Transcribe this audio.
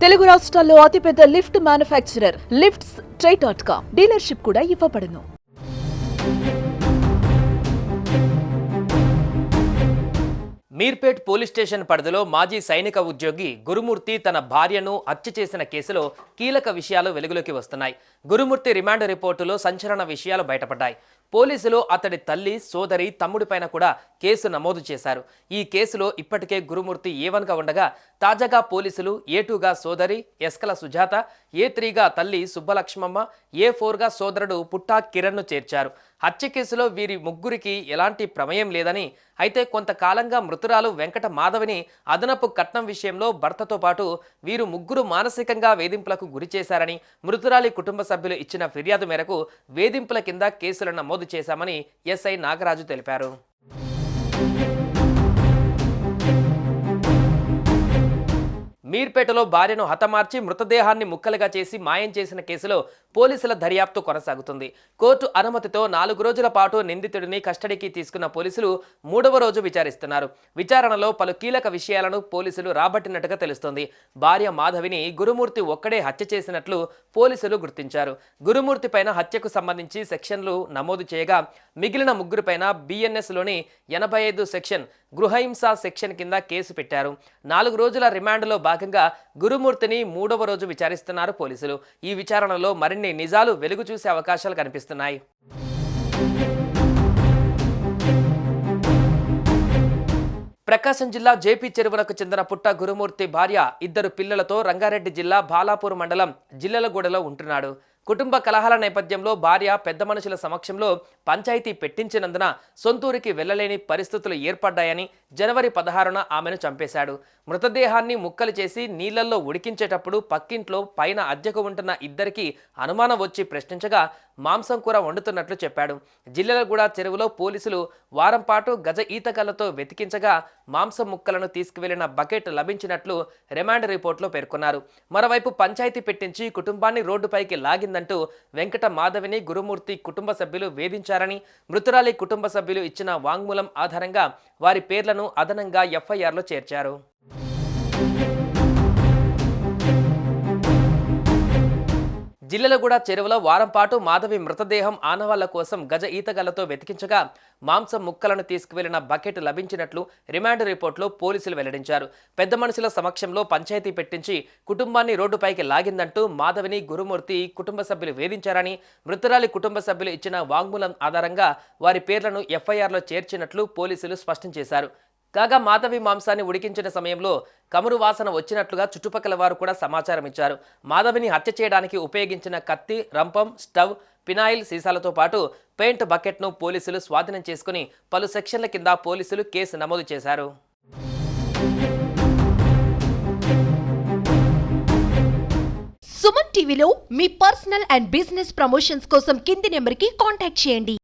తెలుగు రాష్ట్రాల్లో అతిపెద్ద lift manufacturer lifts ట్రై.com dealership కూడా ఇవ్వబడును. మీర్పేట్ పోలీస్ స్టేషన్ పరిధిలో మాజీ సైనిక ఉద్యోగి గురుమూర్తి తన భార్యను హత్య చేసిన కేసులో కీలక విషయాలు వెలుగులోకి వస్తున్నాయి. గురుమూర్తి రిమాండ్ రిపోర్టులో సంచలన విషయాలు బయటపడ్డాయి. పోలీసులు అతడి తల్లి, సోదరి, తమ్ముడిపైన కూడా కేసు నమోదు చేశారు. ఈ కేసులో ఇప్పటికే గురుమూర్తి A1గా ఉండగా తాజాగా పోలీసులు A2గా సోదరి ఎస్కల సుజాత, A3గా తల్లి సుబ్బలక్ష్మమ్మ, A4గా సోదరుడు పుట్టా కిరణ్ను చేర్చారు. హత్య కేసులో వీరి ముగ్గురికి ఎలాంటి ప్రమేయం లేదని, అయితే కొంతకాలంగా మృతురాలు వెంకట మాధవిని అదనపు కట్నం విషయంలో భర్తతో పాటు వీరు ముగ్గురు మానసికంగా వేధింపులకు గురి చేశారని మృతురాలి కుటుంబ సభ్యులు ఇచ్చిన ఫిర్యాదు మేరకు వేధింపుల కింద కేసులు నమోదు చేశామని ఎస్ఐ నాగరాజు తెలిపారు. మీర్పేటలో భార్యను హతమార్చి మృతదేహాన్ని ముక్కలుగా చేసి మాయం చేసిన కేసులో పోలీసుల దర్యాప్తు కొనసాగుతుంది. కోర్టు అనుమతితో 4 రోజుల పాటు నిందితుడిని కస్టడీకి తీసుకున్న పోలీసులు 3వ రోజు విచారిస్తున్నారు. విచారణలో పలు కీలక విషయాలను పోలీసులు రాబట్టినట్టుగా తెలుస్తోంది. భార్య మాధవిని గురుమూర్తి ఒక్కడే హత్య చేసినట్లు పోలీసులు గుర్తించారు. గురుమూర్తి పైన హత్యకు సంబంధించి సెక్షన్లు నమోదు చేయగా మిగిలిన ముగ్గురిపైన BNSలోని 85 సెక్షన్ గృహహింస సెక్షన్ కింద కేసు పెట్టారు. 4 రోజుల రిమాండ్లో భాగంగా గురుమూర్తిని 3వ రోజు విచారిస్తున్నారు పోలీసులు. ఈ విచారణలో మరిన్ని నిజాలు వెలుగు చూసే అవకాశాలు కనిపిస్తున్నాయి. ప్రకాశం జిల్లా జేపీ చెరువులకు చెందిన పుట్ట గురుమూర్తి భార్య, 2 పిల్లలతో రంగారెడ్డి జిల్లా బాలాపూర్ మండలం జిల్లెలగూడలో ఉంటున్నాడు. కుటుంబ కలహాల నేపథ్యంలో భార్య పెద్ద మనుషుల సమక్షంలో పంచాయతీ పెట్టించినందున సొంతూరికి వెళ్లలేని పరిస్థితులు ఏర్పడ్డాయని జనవరి 16న ఆమెను చంపేశాడు. మృతదేహాన్ని ముక్కలు చేసి నీళ్లలో ఉడికించేటప్పుడు పక్కింట్లో పైన అద్దెకు ఉంటున్న ఇద్దరికి అనుమానం వచ్చి ప్రశ్నించగా మాంసం కూర వండుతున్నట్లు చెప్పాడు. జిల్లెలగూడ చెరువులో పోలీసులు వారం పాటు గజ ఈతకళ్లతో వెతికించగా మాంసం ముక్కలను తీసుకువెళ్లిన బకెట్ లభించినట్లు రిమాండ్ రిపోర్టులో పేర్కొన్నారు. మరోవైపు పంచాయతీ పెట్టించి కుటుంబాన్ని రోడ్డుపైకి లాగిందంటూ వెంకట మాధవిని గురుమూర్తి కుటుంబ సభ్యులు వేధించారని, మృతురాలి కుటుంబ సభ్యులు ఇచ్చిన వాంగ్మూలం ఆధారంగా వారి పేర్లను అదనంగా FIRలో చేర్చారు. జిల్లెలగూడ చెరువులో వారం పాటు మాధవి మృతదేహం ఆనవాళ్ల కోసం గజ ఈతగళ్లతో వెతికించగా మాంసం ముక్కలను తీసుకువెళ్లిన బకెట్ లభించినట్లు రిమాండ్ రిపోర్టులో పోలీసులు వెల్లడించారు. పెద్ద మనుషుల సమక్షంలో పంచాయతీ పెట్టించి కుటుంబాన్ని రోడ్డుపైకి లాగిందంటూ మాధవిని గురుమూర్తి కుటుంబ సభ్యులు వేధించారని, మృతురాలి కుటుంబ సభ్యులు ఇచ్చిన వాంగ్మూలం ఆధారంగా వారి పేర్లను FIRలో చేర్చినట్లు పోలీసులు స్పష్టం చేశారు. కాగా మాధవి మాంసాన్ని ఉడికించిన సమయంలో కమురు వాసన వచ్చినట్లుగా చుట్టుపక్కల వారు కూడా సమాచారం ఇచ్చారు. మాధవిని హత్య చేయడానికి ఉపయోగించిన కత్తి, రంపం, స్టవ్, పినాయిల్ సీసాలతో పాటు పెయింట్ బకెట్ను పోలీసులు స్వాధీనం చేసుకుని పలు సెక్షన్ల కింద పోలీసులు కేసు నమోదు చేశారు. సుమన్ టీవీలో మీ పర్సనల్ అండ్ బిజినెస్ ప్రమోషన్స్ కోసం కింది నెంబర్కి కాంటాక్ట్ చేయండి.